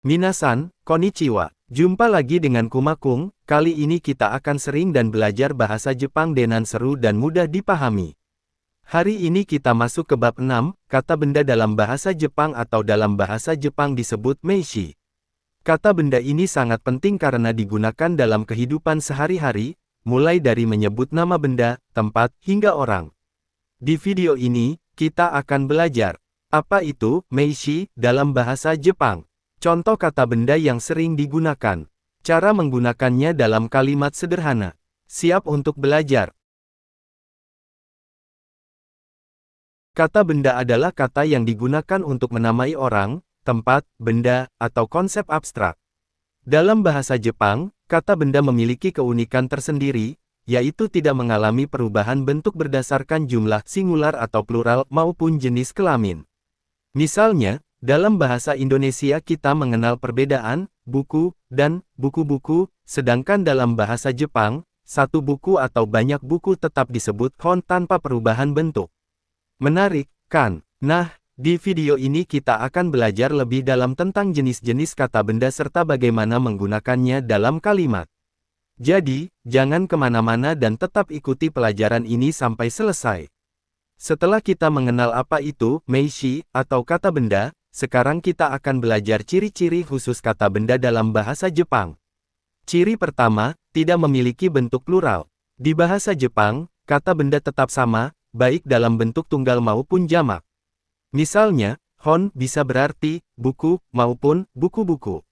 Minasan, konnichiwa. Jumpa lagi dengan Kumakung. Kali ini kita akan sering dan belajar bahasa Jepang dengan seru dan mudah dipahami. Hari ini kita masuk ke bab 6, kata benda dalam bahasa Jepang atau dalam bahasa Jepang disebut meishi. Kata benda ini sangat penting karena digunakan dalam kehidupan sehari-hari, mulai dari menyebut nama benda, tempat, hingga orang. Di video ini, kita akan belajar apa itu meishi dalam bahasa Jepang. Contoh kata benda yang sering digunakan. Cara menggunakannya dalam kalimat sederhana. Siap untuk belajar. Kata benda adalah kata yang digunakan untuk menamai orang, tempat, benda, atau konsep abstrak. Dalam bahasa Jepang, kata benda memiliki keunikan tersendiri, yaitu tidak mengalami perubahan bentuk berdasarkan jumlah singular atau plural maupun jenis kelamin. Misalnya, dalam bahasa Indonesia kita mengenal perbedaan buku dan buku-buku, sedangkan dalam bahasa Jepang, satu buku atau banyak buku tetap disebut hon tanpa perubahan bentuk. Menarik, kan? Nah, di video ini kita akan belajar lebih dalam tentang jenis-jenis kata benda serta bagaimana menggunakannya dalam kalimat. Jadi, jangan kemana-mana dan tetap ikuti pelajaran ini sampai selesai. Setelah kita mengenal apa itu meishi atau kata benda, sekarang kita akan belajar ciri-ciri khusus kata benda dalam bahasa Jepang. Ciri pertama, tidak memiliki bentuk plural. Di bahasa Jepang, kata benda tetap sama, baik dalam bentuk tunggal maupun jamak. Misalnya, hon bisa berarti buku maupun buku-buku.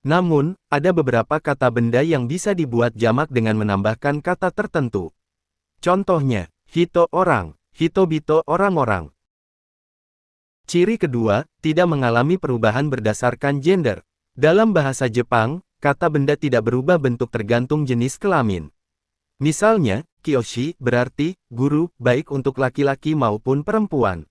Namun, ada beberapa kata benda yang bisa dibuat jamak dengan menambahkan kata tertentu. Contohnya, hito orang, hitobito orang-orang. Ciri kedua, tidak mengalami perubahan berdasarkan gender. Dalam bahasa Jepang, kata benda tidak berubah bentuk tergantung jenis kelamin. Misalnya, kiyoshi berarti guru, baik untuk laki-laki maupun perempuan.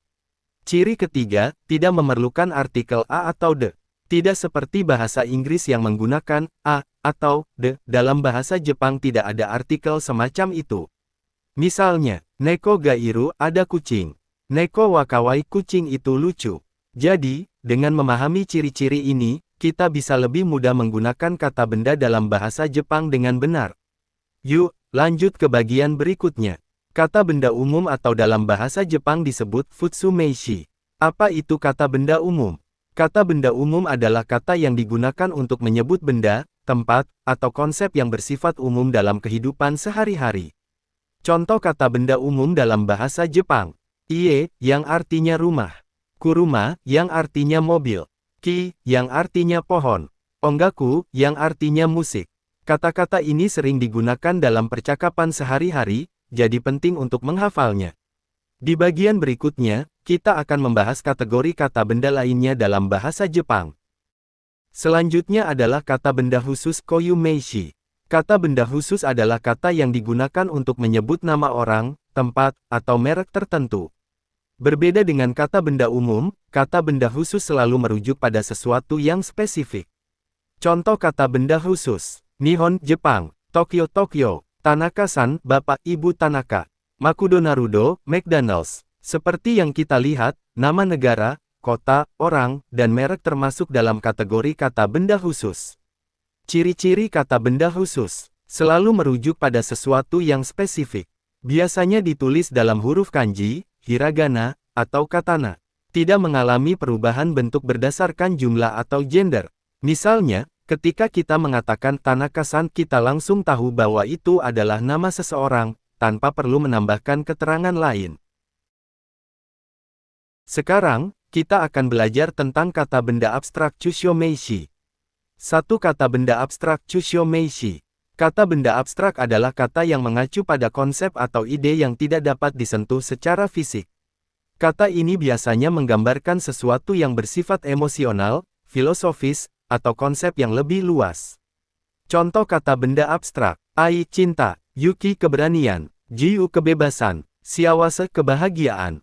Ciri ketiga, tidak memerlukan artikel a atau de. Tidak seperti bahasa Inggris yang menggunakan a atau de, dalam bahasa Jepang tidak ada artikel semacam itu. Misalnya, neko ga iru ada kucing. Neko wa kawai kucing itu lucu. Jadi, dengan memahami ciri-ciri ini, kita bisa lebih mudah menggunakan kata benda dalam bahasa Jepang dengan benar. Yuk, lanjut ke bagian berikutnya. Kata benda umum atau dalam bahasa Jepang disebut futsu meishi. Apa itu kata benda umum? Kata benda umum adalah kata yang digunakan untuk menyebut benda, tempat, atau konsep yang bersifat umum dalam kehidupan sehari-hari. Contoh kata benda umum dalam bahasa Jepang. Ie, yang artinya rumah. Kuruma, yang artinya mobil. Ki, yang artinya pohon. Ongaku, yang artinya musik. Kata-kata ini sering digunakan dalam percakapan sehari-hari, jadi penting untuk menghafalnya. Di bagian berikutnya, kita akan membahas kategori kata benda lainnya dalam bahasa Jepang. Selanjutnya adalah kata benda khusus koyu meishi. Kata benda khusus adalah kata yang digunakan untuk menyebut nama orang, tempat, atau merek tertentu. Berbeda dengan kata benda umum, kata benda khusus selalu merujuk pada sesuatu yang spesifik. Contoh kata benda khusus: Nihon, Jepang; Tokyo, Tokyo; Tanaka-san, Bapak Ibu Tanaka; Makudo Naruto, McDonald's. Seperti yang kita lihat, nama negara, kota, orang, dan merek termasuk dalam kategori kata benda khusus. Ciri-ciri kata benda khusus selalu merujuk pada sesuatu yang spesifik. Biasanya ditulis dalam huruf kanji, hiragana, atau katana. Tidak mengalami perubahan bentuk berdasarkan jumlah atau gender. Misalnya, ketika kita mengatakan Tanaka-san, kita langsung tahu bahwa itu adalah nama seseorang, tanpa perlu menambahkan keterangan lain. Sekarang, kita akan belajar tentang kata benda abstrak chusho meishi. Satu kata benda abstrak chusho meishi. Kata benda abstrak adalah kata yang mengacu pada konsep atau ide yang tidak dapat disentuh secara fisik. Kata ini biasanya menggambarkan sesuatu yang bersifat emosional, filosofis, atau konsep yang lebih luas. Contoh kata benda abstrak: ai cinta, yuki keberanian, jiu kebebasan, shiawase kebahagiaan.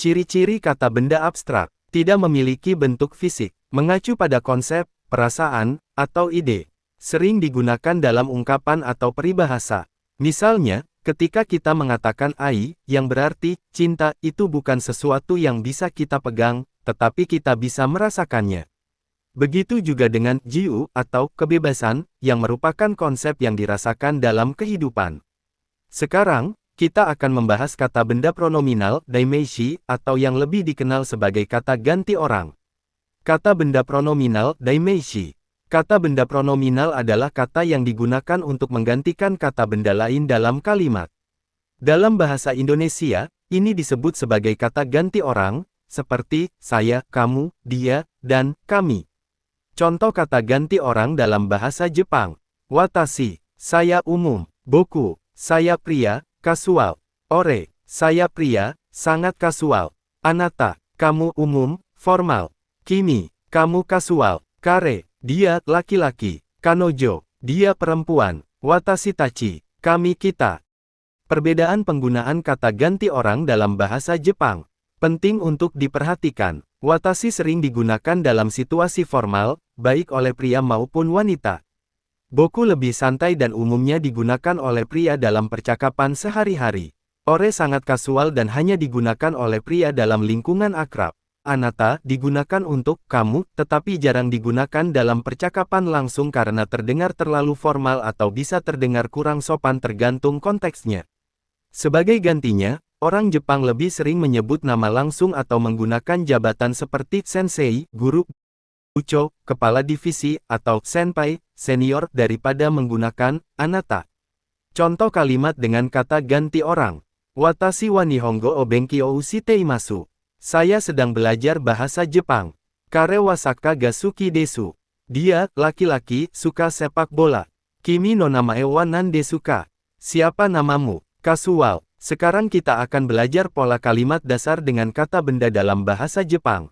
Ciri-ciri kata benda abstrak: tidak memiliki bentuk fisik, mengacu pada konsep, perasaan, atau ide. Sering digunakan dalam ungkapan atau peribahasa. Misalnya, ketika kita mengatakan ai, yang berarti cinta, itu bukan sesuatu yang bisa kita pegang, tetapi kita bisa merasakannya. Begitu juga dengan jiu atau kebebasan, yang merupakan konsep yang dirasakan dalam kehidupan. Sekarang, kita akan membahas kata benda pronominal, daimeishi, atau yang lebih dikenal sebagai kata ganti orang. Kata benda pronominal, daimeishi. Kata benda pronominal adalah kata yang digunakan untuk menggantikan kata benda lain dalam kalimat. Dalam bahasa Indonesia, ini disebut sebagai kata ganti orang, seperti saya, kamu, dia, dan kami. Contoh kata ganti orang dalam bahasa Jepang. Watashi, saya umum. Boku, saya pria, kasual. Ore, saya pria, sangat kasual. Anata, kamu umum, formal. Kimi, kamu kasual. Kare, dia laki-laki. Kanojo, dia perempuan. Watashi tachi, kami kita. Perbedaan penggunaan kata ganti orang dalam bahasa Jepang. Penting untuk diperhatikan. Watashi sering digunakan dalam situasi formal, baik oleh pria maupun wanita. Boku lebih santai dan umumnya digunakan oleh pria dalam percakapan sehari-hari. Ore sangat kasual dan hanya digunakan oleh pria dalam lingkungan akrab. Anata digunakan untuk kamu, tetapi jarang digunakan dalam percakapan langsung karena terdengar terlalu formal atau bisa terdengar kurang sopan tergantung konteksnya. Sebagai gantinya, orang Jepang lebih sering menyebut nama langsung atau menggunakan jabatan seperti sensei, guru, ucho, kepala divisi, atau senpai, senior daripada menggunakan anata. Contoh kalimat dengan kata ganti orang. Watashi wa nihongo o benkyou shiteimasu. Saya sedang belajar bahasa Jepang. Kare wa saka ga suki desu. Dia, laki-laki, suka sepak bola. Kimi no namae wa nan desu ka? Siapa namamu? Kasual. Sekarang kita akan belajar pola kalimat dasar dengan kata benda dalam bahasa Jepang.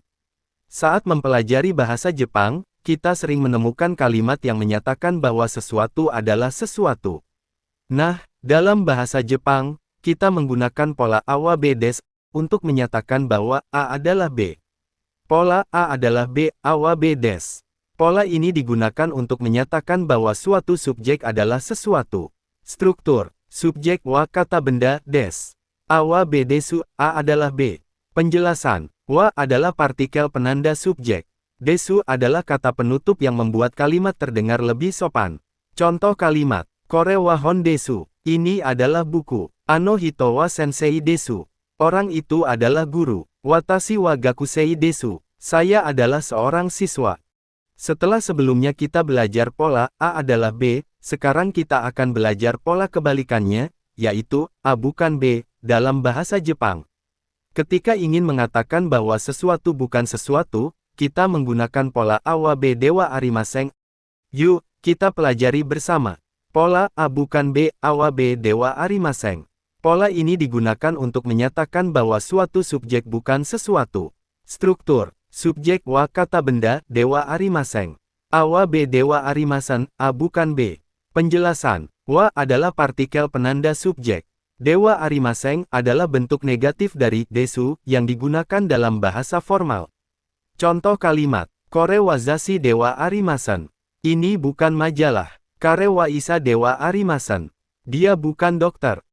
Saat mempelajari bahasa Jepang, kita sering menemukan kalimat yang menyatakan bahwa sesuatu adalah sesuatu. Nah, dalam bahasa Jepang, kita menggunakan pola awa B des untuk menyatakan bahwa A adalah B. Pola A adalah B, awa B des. Pola ini digunakan untuk menyatakan bahwa suatu subjek adalah sesuatu. Struktur. Subjek wa kata benda, des. Awa B desu, A adalah B. Penjelasan. Wa adalah partikel penanda subjek. Desu adalah kata penutup yang membuat kalimat terdengar lebih sopan. Contoh kalimat. Kore wa hon desu. Ini adalah buku. Ano hito wa sensei desu. Orang itu adalah guru. Watashi wa gakusei desu. Saya adalah seorang siswa. Setelah sebelumnya kita belajar pola A adalah B, sekarang kita akan belajar pola kebalikannya, yaitu A bukan B, dalam bahasa Jepang. Ketika ingin mengatakan bahwa sesuatu bukan sesuatu, kita menggunakan pola A wa B dewa arimasen. Yuk, kita pelajari bersama. Pola A bukan B, A wa B dewa arimasen. Pola ini digunakan untuk menyatakan bahwa suatu subjek bukan sesuatu. Struktur. Subjek wa kata benda, dewa arimasen. A wa B dewa arimasen, A bukan B. Penjelasan. Wa adalah partikel penanda subjek. Dewa arimasen adalah bentuk negatif dari desu yang digunakan dalam bahasa formal. Contoh kalimat. Kore wa zashi dewa arimasen. Ini bukan majalah. Kare wa isa dewa arimasen. Dia bukan dokter.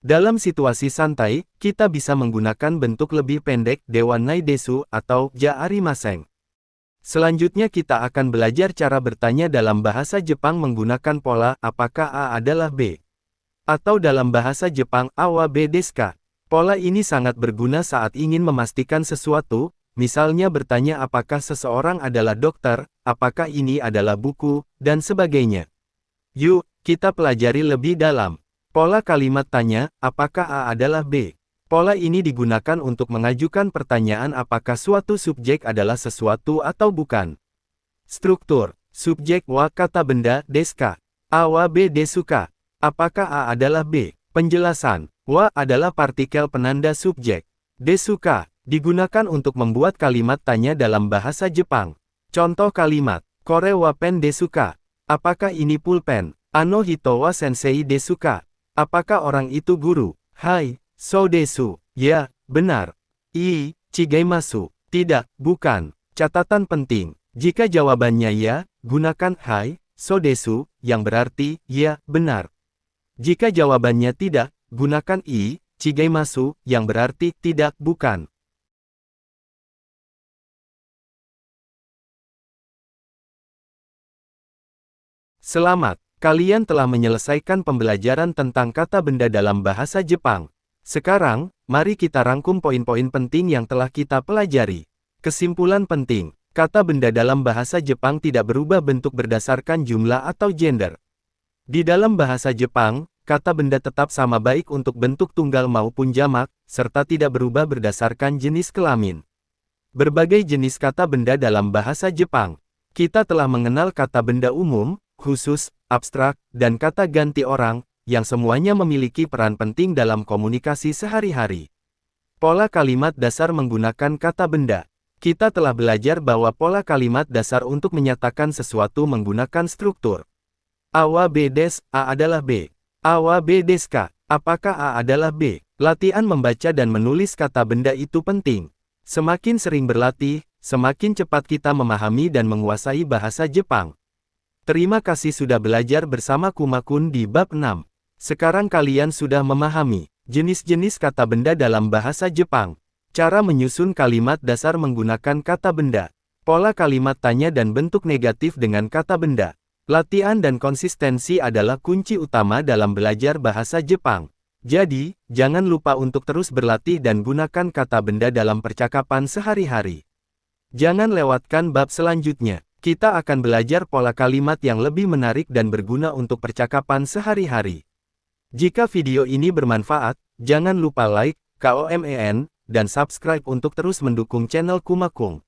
Dalam situasi santai, kita bisa menggunakan bentuk lebih pendek dewa nai desu atau ja arimasen. Selanjutnya kita akan belajar cara bertanya dalam bahasa Jepang menggunakan pola apakah A adalah B. Atau dalam bahasa Jepang A wa B desu ka. Pola ini sangat berguna saat ingin memastikan sesuatu, misalnya bertanya apakah seseorang adalah dokter, apakah ini adalah buku, dan sebagainya. Yuk, kita pelajari lebih dalam. Pola kalimat tanya, apakah A adalah B? Pola ini digunakan untuk mengajukan pertanyaan apakah suatu subjek adalah sesuatu atau bukan. Struktur. Subjek wa kata benda, desu ka. A wa B desu ka. Apakah A adalah B? Penjelasan. Wa adalah partikel penanda subjek. Desu ka digunakan untuk membuat kalimat tanya dalam bahasa Jepang. Contoh kalimat. Kore wa pen desu ka. Apakah ini pulpen? Ano hito wa sensei desu ka. Apakah orang itu guru? Hai, so desu. Ya, benar. Chigaimasu. Tidak, bukan. Catatan penting. Jika jawabannya ya, gunakan hai, so desu, yang berarti ya, benar. Jika jawabannya tidak, gunakan chigaimasu, yang berarti tidak, bukan. Selamat, kalian telah menyelesaikan pembelajaran tentang kata benda dalam bahasa Jepang. Sekarang, mari kita rangkum poin-poin penting yang telah kita pelajari. Kesimpulan penting, kata benda dalam bahasa Jepang tidak berubah bentuk berdasarkan jumlah atau gender. Di dalam bahasa Jepang, kata benda tetap sama baik untuk bentuk tunggal maupun jamak, serta tidak berubah berdasarkan jenis kelamin. Berbagai jenis kata benda dalam bahasa Jepang. Kita telah mengenal kata benda umum, khusus, abstrak, dan kata ganti orang, yang semuanya memiliki peran penting dalam komunikasi sehari-hari. Pola kalimat dasar menggunakan kata benda. Kita telah belajar bahwa pola kalimat dasar untuk menyatakan sesuatu menggunakan struktur. Awa B des, A adalah B. Awa B des ka, apakah A adalah B? Latihan membaca dan menulis kata benda itu penting. Semakin sering berlatih, semakin cepat kita memahami dan menguasai bahasa Jepang. Terima kasih sudah belajar bersama Kuma-kun di bab 6. Sekarang kalian sudah memahami jenis-jenis kata benda dalam bahasa Jepang. Cara menyusun kalimat dasar menggunakan kata benda. Pola kalimat tanya dan bentuk negatif dengan kata benda. Latihan dan konsistensi adalah kunci utama dalam belajar bahasa Jepang. Jadi, jangan lupa untuk terus berlatih dan gunakan kata benda dalam percakapan sehari-hari. Jangan lewatkan bab selanjutnya. Kita akan belajar pola kalimat yang lebih menarik dan berguna untuk percakapan sehari-hari. Jika video ini bermanfaat, jangan lupa like, komen, dan subscribe untuk terus mendukung channel Kuma-kun.